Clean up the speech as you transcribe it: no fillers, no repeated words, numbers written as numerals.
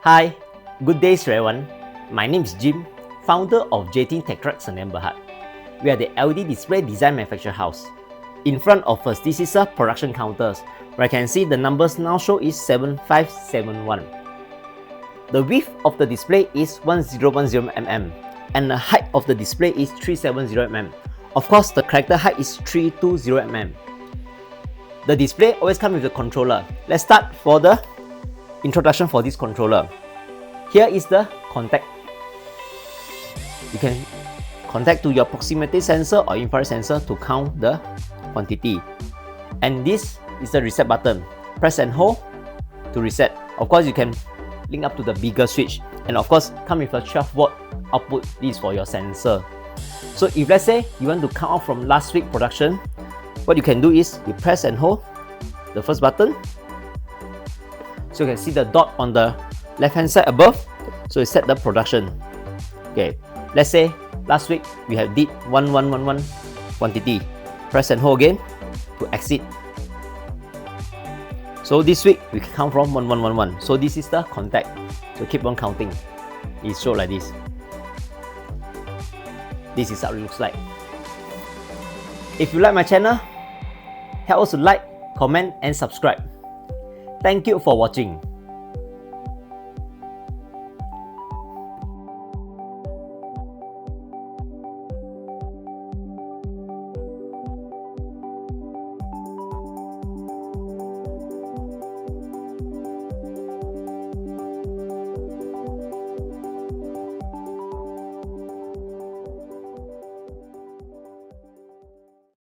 Hi, good day everyone. My name is Jim, founder of JT Tech Trucks and Berhad. We are the LED display design manufacturer house. In front of us, this is a production counters where I can see the numbers now show is 7571. The width of the display is 1010 mm and the height of the display is 370 mm. Of course, the character height is 320 mm. The display always comes with a controller. Let's start for the introduction for this controller. Here is the contact. You can contact to your proximity sensor or infrared sensor to count the quantity. And this is the reset button. Press and hold to reset. Of course, you can link up to the bigger switch. And of course, come with a 12-volt output. This is for your sensor. So if let's say you want to count off from last week production, what you can do is you press and hold the first button. So you can see the dot on the left hand side above. So you set the production. Okay, let's say last week we have did 1111 quantity. Press and hold again to exit. So this week we count from 1111. So this is the contact. So keep on counting. It's shown like this. This is how it looks like. If you like my channel, help us to like, comment and subscribe. Thank you for watching.